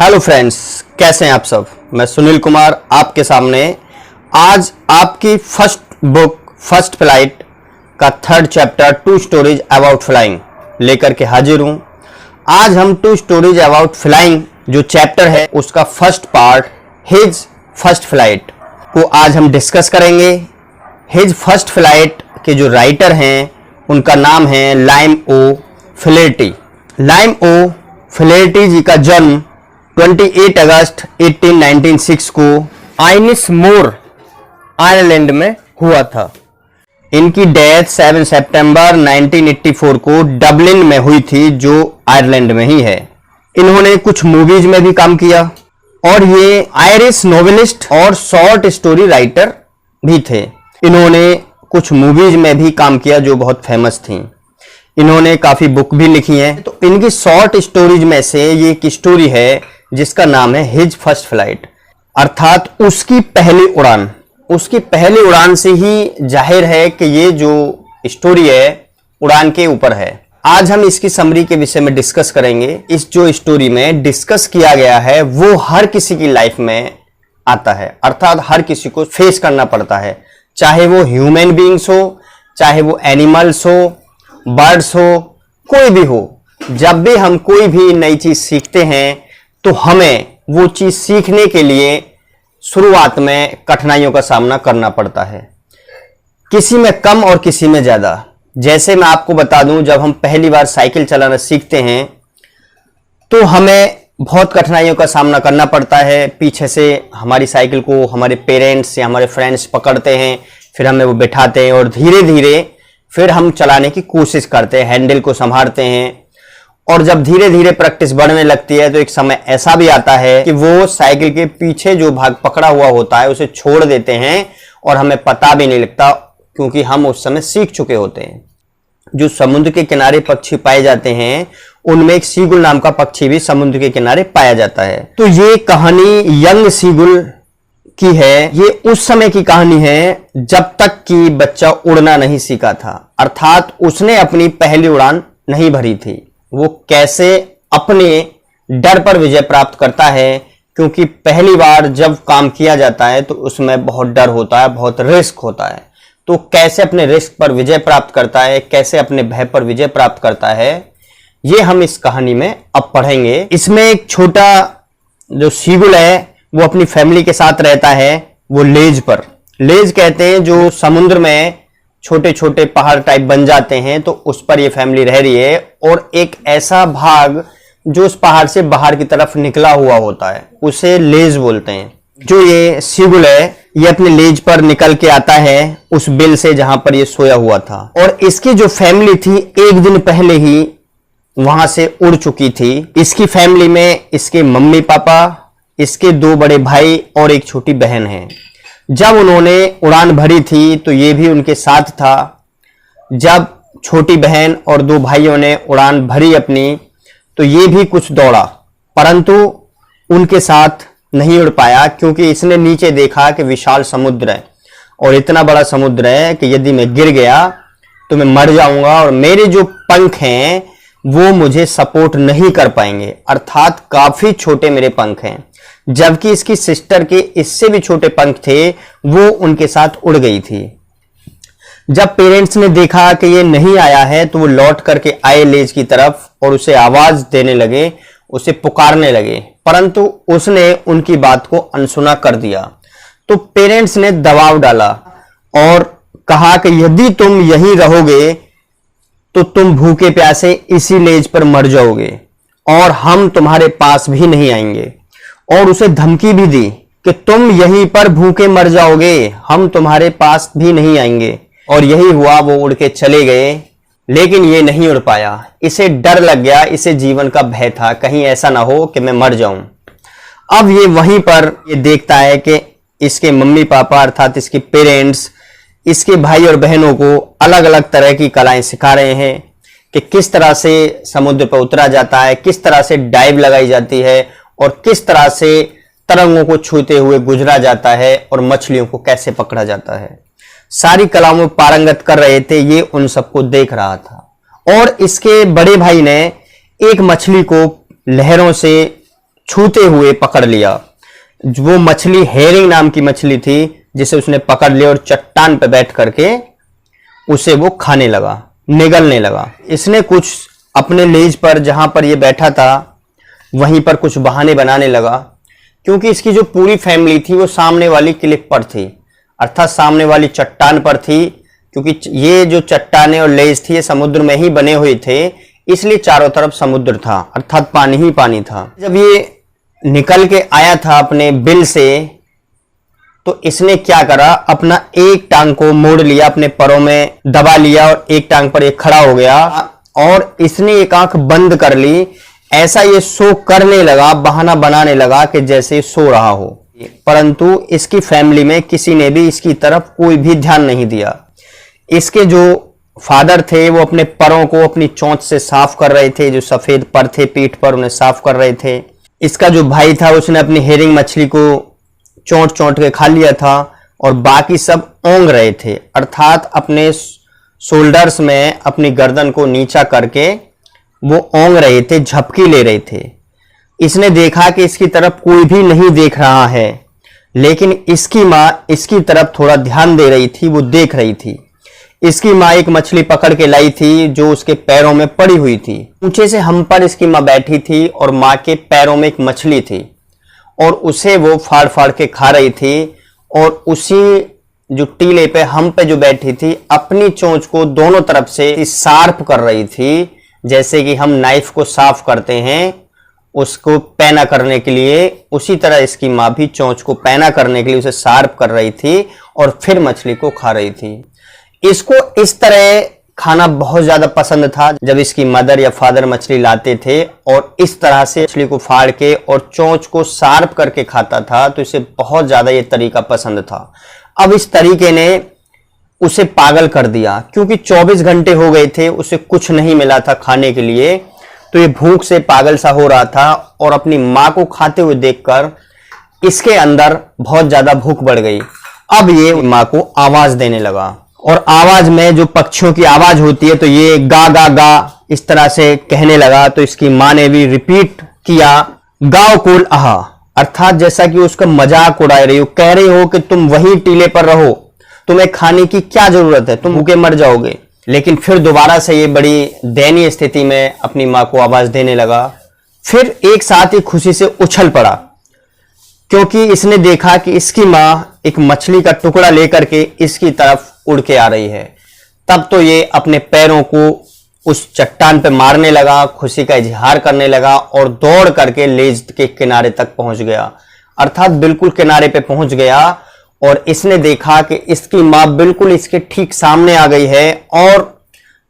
Hello friends, कैसे हैं आप सब। मैं सुनील कुमार आपके सामने आज आपकी फर्स्ट बुक फर्स्ट फ्लाइट का third chapter two stories about flying लेकर के हाजिर हूं। आज हम टू स्टोरीज अबाउट फ्लाइंग जो चैप्टर है उसका first part his first flight को आज हम डिस्कस करेंगे। हिज फर्स्ट फ्लाइट के जो राइटर हैं उनका नाम है लाइम ओ फ्लेटी। लाइम ओ फ्लेटी जी का जन्म 28 अगस्त 1896 को आइनिसमोर आयरलैंड में हुआ था। इनकी डेथ 7 सितंबर 1984 को डबलिन में हुई थी जो आयरलैंड में ही है। इन्होंने कुछ मूवीज में भी काम किया और ये आयरिश नोवेलिस्ट और शॉर्ट स्टोरी राइटर भी थे। इन्होंने कुछ मूवीज में भी काम किया जो बहुत फेमस थी। इन्होंने काफी बुक भी लिखी हैं। तो इनकी शॉर्ट स्टोरीज में से ये एक स्टोरी है जिसका नाम है हिज फर्स्ट फ्लाइट, अर्थात उसकी पहली उड़ान। उसकी पहली उड़ान से ही जाहिर है कि ये जो स्टोरी है उड़ान के ऊपर है। आज हम इसकी समरी के विषय में डिस्कस करेंगे। इस जो स्टोरी में डिस्कस किया गया है वो हर किसी की लाइफ में आता है, अर्थात हर किसी को फेस करना पड़ता है, चाहे वो ह्यूमन बीइंग्स हो, चाहे वो एनिमल्स हो, बर्ड्स हो, कोई भी हो। जब भी हम कोई भी नई चीज सीखते हैं तो हमें वो चीज सीखने के लिए शुरुआत में कठिनाइयों का सामना करना पड़ता है, किसी में कम और किसी में ज्यादा। जैसे मैं आपको बता दूं, जब हम पहली बार साइकिल चलाना सीखते हैं तो हमें बहुत कठिनाइयों का सामना करना पड़ता है। पीछे से हमारी साइकिल को हमारे पेरेंट्स या हमारे फ्रेंड्स पकड़ते हैं, फिर हमें वो बिठाते हैं और धीरे धीरे फिर हम चलाने की कोशिश करते हैं, हैंडल को संभालते हैं। और जब धीरे धीरे प्रैक्टिस बढ़ने लगती है तो एक समय ऐसा भी आता है कि वो साइकिल के पीछे जो भाग पकड़ा हुआ होता है उसे छोड़ देते हैं और हमें पता भी नहीं लगता, क्योंकि हम उस समय सीख चुके होते हैं। जो समुद्र के किनारे पक्षी पाए जाते हैं उनमें एक सीगुल नाम का पक्षी भी समुद्र के किनारे पाया जाता है। तो ये कहानी यंग सीगुल की है। ये उस समय की कहानी है जब तक कि बच्चा उड़ना नहीं सीखा था, अर्थात उसने अपनी पहली उड़ान नहीं भरी थी। वो कैसे अपने डर पर विजय प्राप्त करता है, क्योंकि पहली बार जब काम किया जाता है तो उसमें बहुत डर होता है, बहुत रिस्क होता है। तो कैसे अपने रिस्क पर विजय प्राप्त करता है, कैसे अपने भय पर विजय प्राप्त करता है, ये हम इस कहानी में अब पढ़ेंगे। इसमें एक छोटा जो सीगुल है वो अपनी फैमिली के साथ रहता है। वो लेज पर, लेज कहते हैं जो समुद्र में छोटे छोटे पहाड़ टाइप बन जाते हैं, तो उस पर ये फैमिली रह रही है। और एक ऐसा भाग जो उस पहाड़ से बाहर की तरफ निकला हुआ होता है उसे लेज बोलते हैं। जो ये सीगुल है ये अपने लेज पर निकल के आता है उस बिल से जहां पर ये सोया हुआ था। और इसकी जो फैमिली थी एक दिन पहले ही वहां से उड़ चुकी थी। इसकी फैमिली में इसके मम्मी पापा, इसके 2 बड़े भाई और एक छोटी बहन है। जब उन्होंने उड़ान भरी थी तो ये भी उनके साथ था। जब छोटी बहन और 2 भाइयों ने उड़ान भरी अपनी, तो ये भी कुछ दौड़ा, परंतु उनके साथ नहीं उड़ पाया, क्योंकि इसने नीचे देखा कि विशाल समुद्र है और इतना बड़ा समुद्र है कि यदि मैं गिर गया तो मैं मर जाऊंगा और मेरे जो पंख हैं वो मुझे सपोर्ट नहीं कर पाएंगे, अर्थात काफी छोटे मेरे पंख हैं। जबकि इसकी सिस्टर के इससे भी छोटे पंख थे, वो उनके साथ उड़ गई थी। जब पेरेंट्स ने देखा कि ये नहीं आया है तो वो लौट करके आए लेज की तरफ और उसे आवाज देने लगे, उसे पुकारने लगे, परंतु उसने उनकी बात को अनसुना कर दिया। तो पेरेंट्स ने दबाव डाला और कहा कि यदि तुम यहीं रहोगे तो तुम भूखे प्यासे इसी लेज पर मर जाओगे और हम तुम्हारे पास भी नहीं आएंगे। और उसे धमकी भी दी कि तुम यहीं पर भूखे मर जाओगे, हम तुम्हारे पास भी नहीं आएंगे। और यही हुआ, वो उड़ के चले गए, लेकिन ये नहीं उड़ पाया। इसे डर लग गया, इसे जीवन का भय था, कहीं ऐसा ना हो कि मैं मर जाऊं। अब ये वहीं पर ये देखता है कि इसके मम्मी पापा अर्थात इसके पेरेंट्स इसके भाई और बहनों को अलग अलग तरह की कलाएं सिखा रहे हैं कि किस तरह से समुद्र पर उतरा जाता है, किस तरह से डाइव लगाई जाती है और किस तरह से तरंगों को छूते हुए गुजरा जाता है और मछलियों को कैसे पकड़ा जाता है। सारी कलाओं में पारंगत कर रहे थे, ये उन सबको देख रहा था। और इसके बड़े भाई ने एक मछली को लहरों से छूते हुए पकड़ लिया। वो मछली हेरिंग नाम की मछली थी, जिसे उसने पकड़ लिया और चट्टान पर बैठ करके उसे वो खाने लगा, निगलने लगा। इसने कुछ अपने लेज पर, जहां पर ये बैठा था, वहीं पर कुछ बहाने बनाने लगा, क्योंकि इसकी जो पूरी फैमिली थी वो सामने वाली क्लिफ पर थी, अर्थात सामने वाली चट्टान पर थी। क्योंकि ये जो चट्टाने और लेज थी ये समुद्र में ही बने हुए थे, इसलिए चारों तरफ समुद्र था, अर्थात पानी ही पानी था। जब ये निकल के आया था अपने बिल से, तो इसने क्या करा, अपना एक टांग को मोड़ लिया, अपने पैरों में दबा लिया और एक टांग पर एक खड़ा हो गया और इसने एक आंख बंद कर ली। ऐसा ये सो करने लगा, बहाना बनाने लगा कि जैसे सो रहा हो। परंतु इसकी फैमिली में किसी ने भी इसकी तरफ कोई भी ध्यान नहीं दिया। इसके जो फादर थे वो अपने परों को अपनी चोंच से साफ कर रहे थे, जो सफेद पर थे पीठ पर उन्हें साफ कर रहे थे। इसका जो भाई था उसने अपनी हेरिंग मछली को चोंट चोंट के खा लिया था और बाकी सब ओंग रहे थे, अर्थात अपने शोल्डर्स में अपनी गर्दन को नीचा करके वो ओंग रहे थे, झपकी ले रहे थे। इसने देखा कि इसकी तरफ कोई भी नहीं देख रहा है, लेकिन इसकी माँ इसकी तरफ थोड़ा ध्यान दे रही थी, वो देख रही थी। इसकी माँ एक मछली पकड़ के लाई थी जो उसके पैरों में पड़ी हुई थी। ऊंचे से हम पर इसकी माँ बैठी थी और माँ के पैरों में एक मछली थी और उसे वो फाड़ फाड़ के खा रही थी। और उसी जो टीले पे हम पे जो बैठी थी अपनी चोंच को दोनों तरफ से शार्प कर रही थी, जैसे कि हम नाइफ को साफ करते हैं उसको पैना करने के लिए, उसी तरह इसकी माँ भी चोंच को पैना करने के लिए उसे शार्प कर रही थी और फिर मछली को खा रही थी। इसको इस तरह खाना बहुत ज्यादा पसंद था। जब इसकी मदर या फादर मछली लाते थे और इस तरह से मछली को फाड़ के और चोंच को शार्प करके खाता था, तो इसे बहुत ज्यादा ये तरीका पसंद था। अब इस तरीके ने उसे पागल कर दिया, क्योंकि 24 घंटे हो गए थे, उसे कुछ नहीं मिला था खाने के लिए, तो ये भूख से पागल सा हो रहा था। और अपनी माँ को खाते हुए देखकर इसके अंदर बहुत ज्यादा भूख बढ़ गई। अब ये माँ को आवाज देने लगा और आवाज में जो पक्षियों की आवाज होती है, तो ये गा गा गा इस तरह से कहने लगा। तो इसकी माँ ने भी रिपीट किया, गाओ कुल आहा, अर्थात जैसा कि उसका मजाक उड़ा रही हो, कह रही हो कि तुम वही टीले पर रहो, तुम्हें खाने की क्या जरूरत है, तुम भूखे मर जाओगे। लेकिन फिर दोबारा से ये बड़ी दयनीय स्थिति में अपनी माँ को आवाज देने लगा। फिर एक साथ ही खुशी से उछल पड़ा, क्योंकि इसने देखा कि इसकी माँ एक मछली का टुकड़ा लेकर के इसकी तरफ उड़ के आ रही है। तब तो ये अपने पैरों को उस चट्टान पे मारने लगा, खुशी का इजहार करने लगा और दौड़ करके लेज के किनारे तक पहुंच गया, अर्थात बिल्कुल किनारे पे पहुंच गया। और इसने देखा कि इसकी माँ बिल्कुल इसके ठीक सामने आ गई है और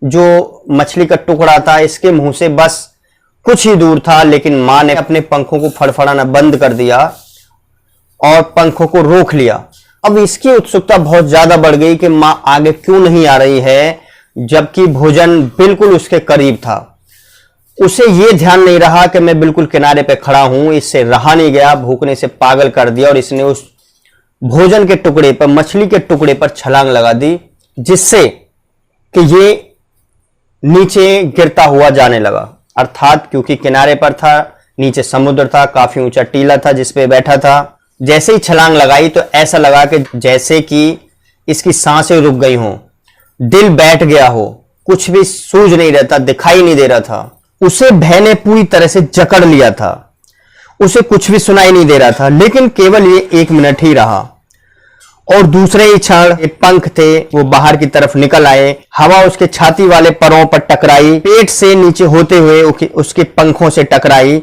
जो मछली का टुकड़ा था इसके मुंह से बस कुछ ही दूर था। लेकिन माँ ने अपने पंखों को फड़फड़ाना बंद कर दिया और पंखों को रोक लिया। अब इसकी उत्सुकता बहुत ज्यादा बढ़ गई कि माँ आगे क्यों नहीं आ रही है, जबकि भोजन बिल्कुल उसके करीब था। उसे यह ध्यान नहीं रहा कि मैं बिल्कुल किनारे पे खड़ा हूं, इससे रहा नहीं गया, भूख ने इसे पागल कर दिया और इसने उस भोजन के टुकड़े पर, मछली के टुकड़े पर छलांग लगा दी, जिससे कि ये नीचे गिरता हुआ जाने लगा। अर्थात क्योंकि किनारे पर था, नीचे समुद्र था, काफी ऊंचा टीला था जिस पे बैठा था। जैसे ही छलांग लगाई तो ऐसा लगा कि जैसे कि इसकी सांसें रुक गई हों, दिल बैठ गया हो, कुछ भी सूझ नहीं रहा था, दिखाई नहीं दे रहा था। उसे भय ने पूरी तरह से जकड़ लिया था, उसे कुछ भी सुनाई नहीं दे रहा था। लेकिन केवल ये 1 मिनट ही रहा और दूसरे ही क्षण पंख थे वो बाहर की तरफ निकल आए। हवा उसके छाती वाले परों पर टकराई, पेट से नीचे होते हुए उसके पंखों से टकराई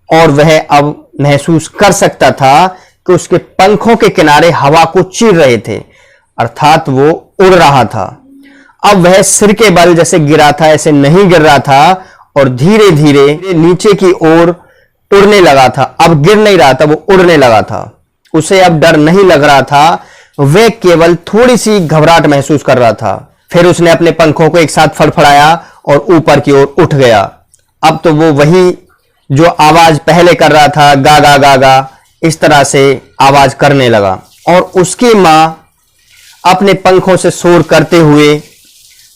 और वह अब महसूस कर सकता था कि उसके पंखों के किनारे हवा को चीर रहे थे, अर्थात वो उड़ रहा था। अब वह सिर के बल जैसे गिरा था ऐसे नहीं गिर रहा था और धीरे धीरे नीचे की ओर उड़ने लगा था। अब गिर नहीं रहा था, वो उड़ने लगा था। उसे अब डर नहीं लग रहा था, वह केवल थोड़ी सी घबराहट महसूस कर रहा था। फिर उसने अपने पंखों को एक साथ फड़फड़ाया और ऊपर की ओर उठ गया। अब तो वो वही जो आवाज पहले कर रहा था, गा गा गा गा, इस तरह से आवाज करने लगा और उसकी मां अपने पंखों से शोर करते हुए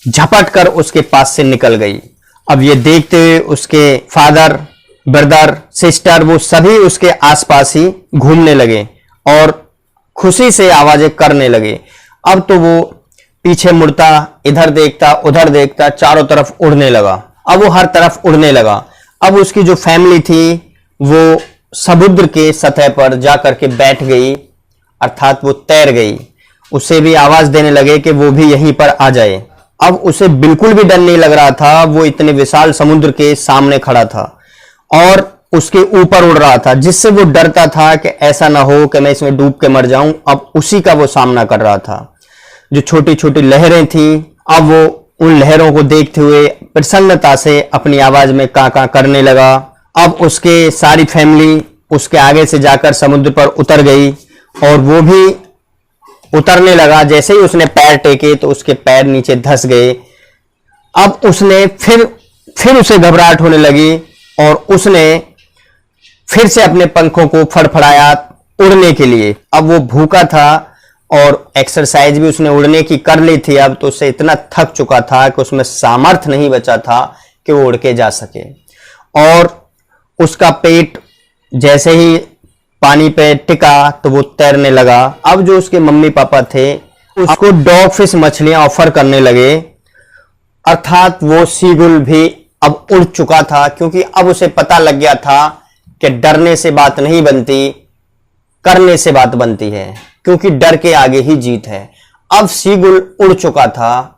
झपट कर उसके पास से निकल गई। अब ये देखते हुए उसके फादर ब्रदर सिस्टर वो सभी उसके आसपास ही घूमने लगे और खुशी से आवाजें करने लगे। अब तो वो पीछे मुड़ता, इधर देखता, उधर देखता, चारों तरफ उड़ने लगा। अब वो हर तरफ उड़ने लगा। अब उसकी जो फैमिली थी वो समुद्र के सतह पर जाकर के बैठ गई, अर्थात वो तैर गई। उसे भी आवाज देने लगे कि वो भी यहीं पर आ जाए। अब उसे बिल्कुल भी डर नहीं लग रहा था। वो इतने विशाल समुद्र के सामने खड़ा था और उसके ऊपर उड़ रहा था, जिससे वो डरता था कि ऐसा ना हो कि मैं इसमें डूब के मर जाऊं। अब उसी का वो सामना कर रहा था। जो छोटी छोटी लहरें थी, अब वो उन लहरों को देखते हुए प्रसन्नता से अपनी आवाज में ਕਾਂ ਕਾਂ करने लगा। अब उसके सारी फैमिली उसके आगे से जाकर समुद्र पर उतर गई और वो भी उतरने लगा। जैसे ही उसने पैर टेके तो उसके पैर नीचे धंस गए। अब उसने फिर उसे घबराहट होने लगी और उसने फिर से अपने पंखों को फड़फड़ाया उड़ने के लिए। अब वो भूखा था और एक्सरसाइज भी उसने उड़ने की कर ली थी। अब तो उसे इतना थक चुका था कि उसमें सामर्थ्य नहीं बचा था कि वो उड़ के जा सके। और उसका पेट जैसे ही पानी पे टिका तो वो तैरने लगा। अब जो उसके मम्मी पापा थे उसको डॉग फिश मछलियां ऑफर करने लगे, अर्थात वो सीगुल भी अब उड़ चुका था, क्योंकि अब उसे पता लग गया था कि डरने से बात नहीं बनती, करने से बात बनती है, क्योंकि डर के आगे ही जीत है। अब सीगुल उड़ चुका था।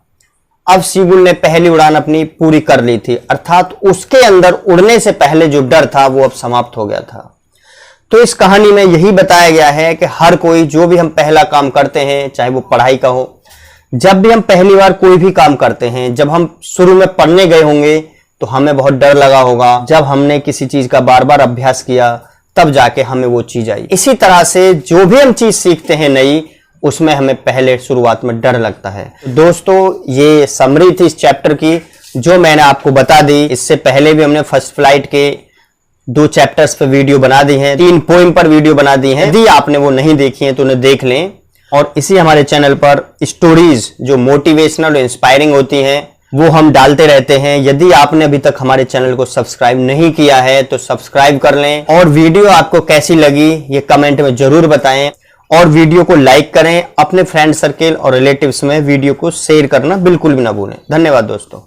अब सीगुल ने पहली उड़ान अपनी पूरी कर ली थी, अर्थात उसके अंदर उड़ने से पहले जो डर था वो अब समाप्त हो गया था। तो इस कहानी में यही बताया गया है कि हर कोई जो भी हम पहला काम करते हैं, चाहे वो पढ़ाई का हो, जब भी हम पहली बार कोई भी काम करते हैं, जब हम शुरू में पढ़ने गए होंगे तो हमें बहुत डर लगा होगा। जब हमने किसी चीज का बार बार अभ्यास किया तब जाके हमें वो चीज आई। इसी तरह से जो भी हम चीज सीखते हैं नई, उसमें हमें पहले शुरुआत में डर लगता है। दोस्तों, ये समरी थी इस चैप्टर की जो मैंने आपको बता दी। इससे पहले भी हमने फर्स्ट फ्लाइट के 2 चैप्टर्स पर वीडियो बना दी है, 3 पोएम पर वीडियो बना दी है। यदि आपने वो नहीं देखी है तो उन्हें देख लें। और इसी हमारे चैनल पर स्टोरीज जो मोटिवेशनल और इंस्पायरिंग होती हैं वो हम डालते रहते हैं। यदि आपने अभी तक हमारे चैनल को सब्सक्राइब नहीं किया है तो सब्सक्राइब कर लें। और वीडियो आपको कैसी लगी ये कमेंट में जरूर बताएं और वीडियो को लाइक करें। अपने फ्रेंड सर्किल और रिलेटिव्स में वीडियो को शेयर करना बिल्कुल भी ना भूलें। धन्यवाद दोस्तों।